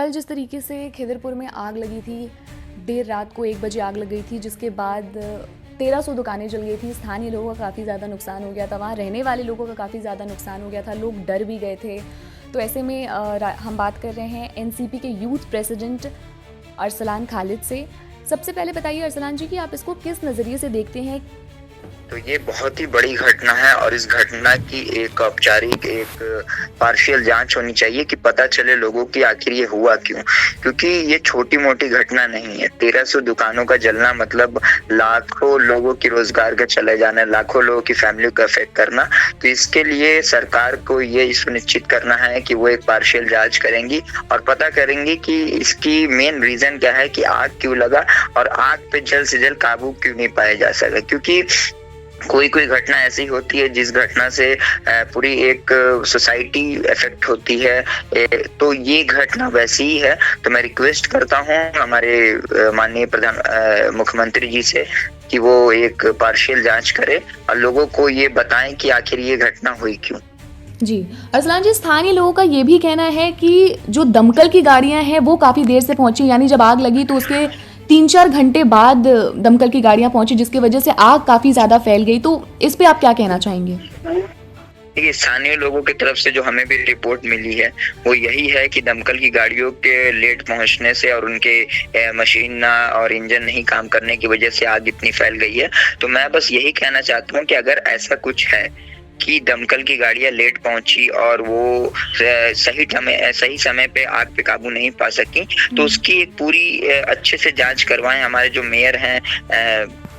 कल जिस तरीके से खिदरपुर में आग लगी थी, देर रात को 1 बजे आग लग गई थी, जिसके बाद 1300 दुकानें जल गई थी। स्थानीय लोगों का काफ़ी ज़्यादा नुकसान हो गया था, वहाँ रहने वाले लोगों का काफ़ी ज़्यादा नुकसान हो गया था, लोग डर भी गए थे। तो ऐसे में हम बात कर रहे हैं एनसीपी के यूथ प्रेसिडेंट अरसलान खालिद से। सबसे पहले बताइए अरसलान जी कि आप इसको किस नज़रिए से देखते हैं? तो ये बहुत ही बड़ी घटना है और इस घटना की एक औपचारिक पार्शियल जांच होनी चाहिए कि पता चले लोगों की आखिर ये हुआ क्यों, क्योंकि ये छोटी मोटी घटना नहीं है। 1300 दुकानों का जलना मतलब लाखों लोगों की रोजगार का चले जाना, लाखों लोगों की फैमिली को अफेक्ट करना। तो इसके लिए सरकार को ये सुनिश्चित करना है कि वो एक पार्शियल जांच करेंगी और पता करेंगी कि इसकी मेन रीजन क्या है कि आग क्यों लगा और आग पे जल्द से जल्द काबू क्यों नहीं पाया जा सका। क्योंकि कोई घटना ऐसी होती है जिस घटना से पूरी एक सोसाइटी इफेक्ट होती है, तो ये घटना वैसी ही है। तो मैं रिक्वेस्ट करता हूँ हमारे माननीय मुख्यमंत्री जी से कि वो एक पार्शियल जांच करे और लोगों को ये बताएं कि आखिर ये घटना हुई क्यों। जी अरसलान जी, स्थानीय लोगों का ये भी कहना है कि जो दमकल की गाड़ियां हैं वो काफ़ी देर से पहुंची, यानी जब आग लगी तो उसके 3-4 घंटे बाद दमकल की गाड़ियां पहुंची, जिसकी वजह से आग काफ़ी ज़्यादा फैल गई। तो इस पे आप क्या कहना चाहेंगे? देखिए, स्थानीय लोगों की तरफ से जो हमें भी रिपोर्ट मिली है वो यही है कि दमकल की गाड़ियों के लेट पहुंचने से और उनके मशीन और इंजन नहीं काम करने की वजह से आग इतनी फैल गई है। तो मैं बस यही कहना चाहता हूँ कि अगर ऐसा कुछ है कि दमकल की गाड़ियां लेट पहुंची और वो सही समय पे आग पे काबू नहीं पा सकी, तो उसकी एक पूरी अच्छे से जांच करवाएं। हमारे जो मेयर हैं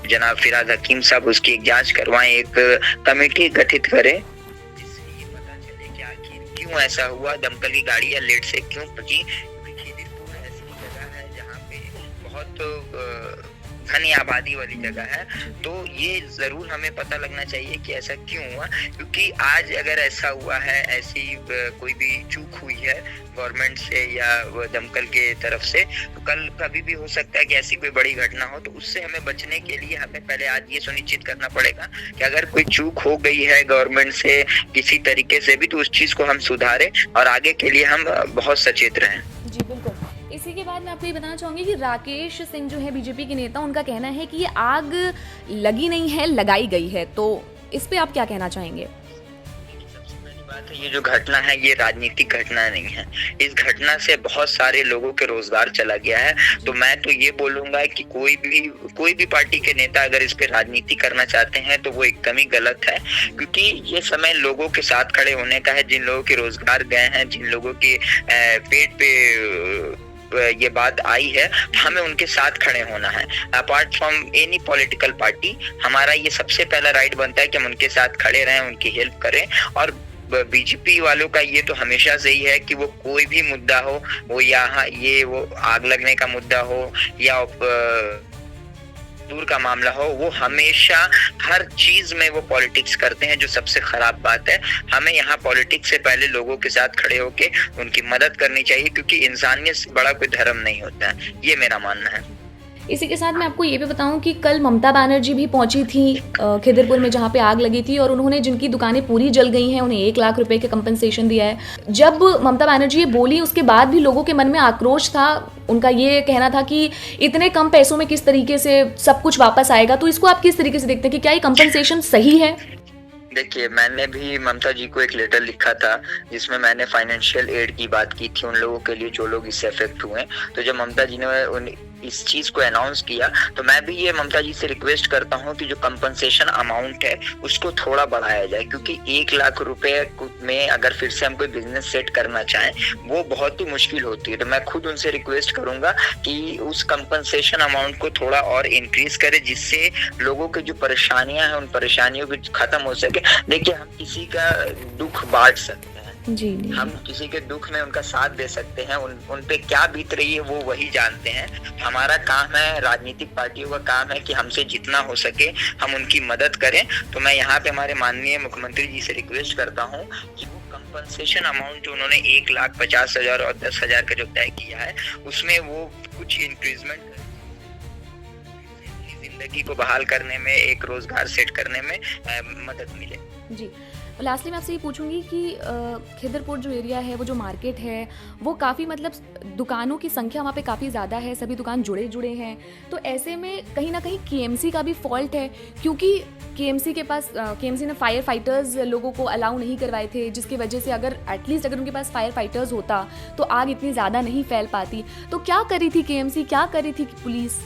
जनाब फिराज हकीम साहब, उसकी एक जांच करवाएं, एक कमेटी गठित करें जिससे ये पता चले कि आखिर क्यों ऐसा हुआ, दमकल की गाड़ियां लेट से क्यों पहुंची। क्योंकि खिदिरपुर ऐसी जगह है जहाँ पे बहुत घनी आबादी वाली जगह है, तो ये जरूर हमें पता लगना चाहिए कि ऐसा क्यों हुआ। क्योंकि आज अगर ऐसा हुआ है, ऐसी कोई भी चूक हुई है गवर्नमेंट से या दमकल के तरफ से, तो कल कभी भी हो सकता है कि ऐसी कोई बड़ी घटना हो। तो उससे हमें बचने के लिए हमें पहले आज ये सुनिश्चित करना पड़ेगा कि अगर कोई चूक हो गई है गवर्नमेंट से किसी तरीके से भी, तो उस चीज को हम सुधारें और आगे के लिए हम बहुत सचेत रहें। जी बिल्कुल। इसी के बाद मैं आपको ये बताना चाहूँगी कि राकेश सिंह जो है बीजेपी के नेता, उनका कहना है कि ये आग लगी नहीं है, लगाई गई है। तो इस पे आप क्या कहना चाहेंगे? सबसे पहली बात है, ये जो घटना है ये राजनीतिक घटना नहीं है। इस घटना से बहुत सारे लोगों के रोजगार चला गया है। तो मैं तो ये बोलूंगा कि कोई भी पार्टी के नेता अगर इस पे राजनीति करना चाहते हैं तो वो एकदम ही गलत है। क्योंकि ये समय लोगों के साथ खड़े होने का है, जिन लोगों के रोजगार गए हैं, जिन लोगों के पेट पे ये बात आई है, हमें उनके साथ खड़े होना है। Apart from any political party, हमारा ये सबसे पहला राइट बनता है कि हम उनके साथ खड़े रहें, उनकी हेल्प करें। और बीजेपी वालों का ये तो हमेशा से ही है कि वो कोई भी मुद्दा हो, वो यहाँ वो आग लगने का मुद्दा हो या दूर का मामला हो, वो हमेशा हर चीज में वो पॉलिटिक्स करते हैं, जो सबसे खराब बात है। हमें यहाँ पॉलिटिक्स से पहले लोगों के साथ खड़े होके उनकी मदद करनी चाहिए, क्योंकि इंसानियत से बड़ा कोई धर्म नहीं होता है, ये मेरा मानना है। इसी के साथ मैं आपको ये भी बताऊं कि कल ममता बनर्जी भी पहुंची थी खिदरपुर में, जहां पे आग लगी थी, और उन्होंने जिनकी दुकानें पूरी जल गई हैं उन्हें 1 लाख रुपए के कंपनसेशन दिया है। जब ममता बनर्जी ये बोली, उसके बाद भी लोगों के मन में आक्रोश था। उनका ये कहना था कि इतने कम पैसों में किस तरीके से सब कुछ वापस आएगा। तो इसको आप किस तरीके से देखते हैं कि क्या ये कंपनसेशन सही है? देखिए, मैंने भी ममता जी को एक लेटर लिखा था जिसमें मैंने फाइनेंशियल एड की बात की थी उन लोगों के लिए जो लोग इससे अफेक्ट हुए। तो जब ममता जी ने इस चीज को अनाउंस किया, तो मैं भी ये ममता जी से रिक्वेस्ट करता हूँ कि जो कंपनसेशन अमाउंट है उसको थोड़ा बढ़ाया जाए। क्योंकि 1 लाख रुपए में अगर फिर से हम कोई बिजनेस सेट करना चाहें, वो बहुत ही मुश्किल होती है। तो मैं खुद उनसे रिक्वेस्ट करूंगा कि उस कंपनसेशन अमाउंट को थोड़ा और इंक्रीज करे, जिससे लोगों की जो परेशानियां हैं उन परेशानियों को खत्म हो सके। देखिए, हम किसी का दुख बांट सकते हैं, जी, हम किसी के दुख में उनका साथ दे सकते हैं, उन पे क्या बीत रही है वो वही जानते हैं। हमारा काम है, राजनीतिक पार्टियों का काम है कि हमसे जितना हो सके हम उनकी मदद करें। तो मैं यहाँ पे हमारे माननीय मुख्यमंत्री जी से रिक्वेस्ट करता हूँ कि वो कंपनसेशन अमाउंट जो उन्होंने 1,50,000 और 10,000 का जो तय किया है, उसमें वो कुछ इंक्रीजमेंट जिंदगी को बहाल करने में, एक रोजगार सेट करने में मदद मिले। जी लास्टली मैं आपसे ये पूछूंगी कि खिदरपुर जो एरिया है, वो जो मार्केट है, वो काफ़ी मतलब दुकानों की संख्या वहाँ पे काफ़ी ज़्यादा है, सभी दुकान जुड़े जुड़े हैं। तो ऐसे में कहीं ना कहीं केएमसी का भी फॉल्ट है, क्योंकि केएमसी के पास केएमसी ने फायर फाइटर्स लोगों को अलाउ नहीं करवाए थे, जिसकी वजह से अगर एटलीस्ट अगर उनके पास फायर फाइटर्स होता तो आग इतनी ज़्यादा नहीं फैल पाती। तो क्या करी थी केएमसी, क्या करी थी पुलिस?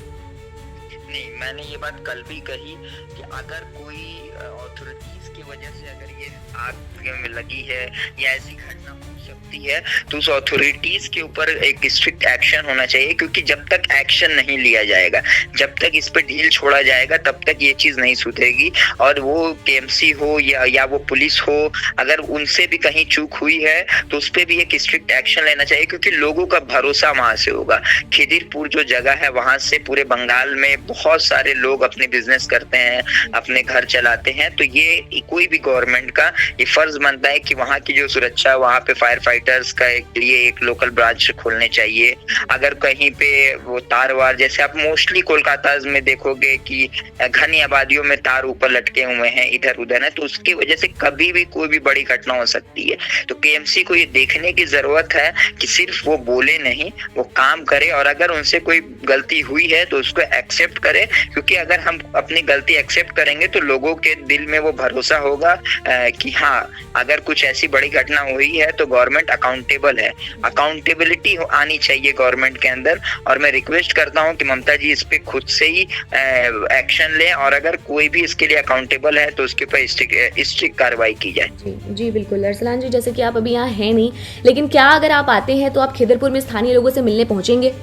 नहीं, मैंने ये बात कल भी कही कि अगर कोई अथॉरिटीज की वजह से अगर ये आग में लगी है या ऐसी घटना हो सकती है तो उस अथॉरिटीज के ऊपर एक स्ट्रिक्ट एक्शन होना चाहिए, क्योंकि जब तक एक्शन नहीं लिया जाएगा, जब तक इस पे ढील छोड़ा जाएगा, तब तक ये चीज नहीं सुधरेगी। और वो केएमसी हो या वो पुलिस हो, अगर उनसे भी कहीं चूक हुई है तो उस पे भी एक स्ट्रिक्ट एक्शन लेना चाहिए, क्योंकि लोगों का भरोसा वहां से होगा। खिदिरपुर जो जगह है, वहां से पूरे बंगाल में बहुत सारे लोग अपने बिजनेस करते हैं, अपने घर चलाते हैं। तो ये कोई भी गवर्नमेंट का ये फर्ज बनता है कि वहाँ की जो सुरक्षा है, वहाँ पे फायर फाइटर्स का लिए एक लोकल ब्रांच खोलने चाहिए। अगर कहीं पे वो तार वार, जैसे आप मोस्टली कोलकाता में देखोगे कि घनी आबादियों में तार ऊपर लटके हुए हैं, इधर उधर है, तो उसकी वजह से कभी भी कोई भी बड़ी घटना हो सकती है। तो केएमसी को ये देखने की जरूरत है कि सिर्फ वो बोले नहीं, वो काम करे, और अगर उनसे कोई गलती हुई है तो उसको एक्सेप्ट करे, क्योंकि अगर हम अपनी गलती एक्सेप्ट करेंगे तो लोगों के दिल में वो भरोसा होगा कि हाँ, अगर कुछ ऐसी बड़ी घटना हुई है तो गवर्नमेंट अकाउंटेबल है। अकाउंटेबिलिटी आनी चाहिए गवर्नमेंट के अंदर, और मैं रिक्वेस्ट करता हूं कि ममता जी इस पे खुद से ही एक्शन लें, और अगर कोई भी इसके लिए अकाउंटेबल है तो उसके ऊपर स्ट्रिक्ट कार्रवाई की जाए। जी बिल्कुल। अरसलान जी, जैसे कि आप अभी यहाँ हैं नहीं, लेकिन क्या अगर आप आते हैं तो आप खिदरपुर में स्थानीय लोगों से मिलने पहुँचेंगे?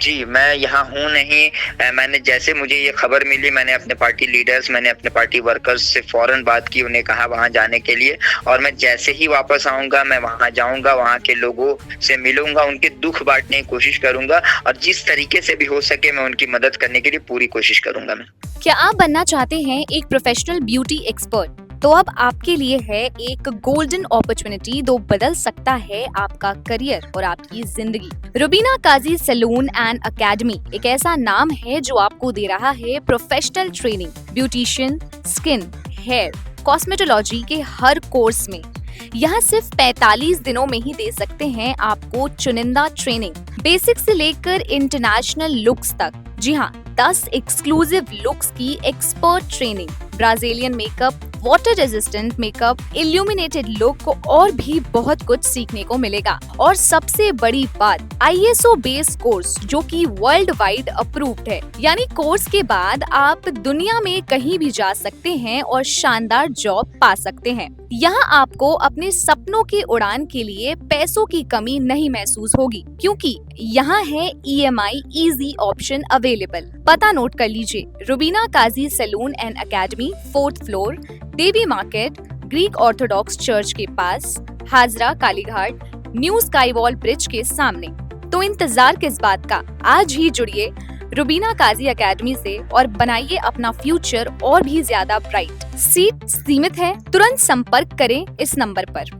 जी, मैं यहाँ हूँ नहीं। मैंने जैसे मुझे ये खबर मिली, मैंने अपने पार्टी लीडर्स, मैंने अपने पार्टी वर्कर्स से फौरन बात की, उन्हें कहा वहाँ जाने के लिए, और मैं जैसे ही वापस आऊँगा मैं वहाँ जाऊँगा, वहाँ के लोगों से मिलूंगा, उनके दुख बांटने की कोशिश करूँगा, और जिस तरीके से भी हो सके मैं उनकी मदद करने के लिए पूरी कोशिश करूँगा। मैं क्या आप बनना चाहते हैं एक प्रोफेशनल ब्यूटी एक्सपर्ट? तो अब आपके लिए है एक गोल्डन अपॉर्चुनिटी जो बदल सकता है आपका करियर और आपकी जिंदगी। Rubina Kazi salon and academy एक ऐसा नाम है जो आपको दे रहा है professional training, beautician, skin, hair, cosmetology के हर कोर्स में। यहाँ सिर्फ 45 दिनों में ही दे सकते हैं आपको चुनिंदा ट्रेनिंग, बेसिक से लेकर इंटरनेशनल लुक्स तक। जी हाँ, 10 एक्सक्लूसिव लुक्स की expert training, Brazilian makeup, water resistant makeup, illuminated look और भी बहुत कुछ सीखने को मिलेगा। और सबसे बड़ी बात, ISO बेस्ड कोर्स जो कि वर्ल्ड वाइड अप्रूव्ड है। यानी कोर्स के बाद आप दुनिया में कहीं भी जा सकते हैं और शानदार जॉब पा सकते हैं। यहाँ आपको अपने सपनों की उड़ान के लिए पैसों की कमी नहीं महसूस होगी, क्योंकि यहाँ है EMI इजी ऑप्शन अवेलेबल। पता नोट कर लीजिए, Rubina Kazi salon and academy, 4th floor, Devi market, Greek Orthodox church के पास, Hazra Kalighat, new sky wall bridge के सामने। तो इंतजार किस बात का, आज ही जुड़िए रुबीना काजी एकेडमी से और बनाइए अपना फ्यूचर और भी ज्यादा ब्राइट। सीट सीमित है, तुरंत संपर्क करें इस नंबर पर।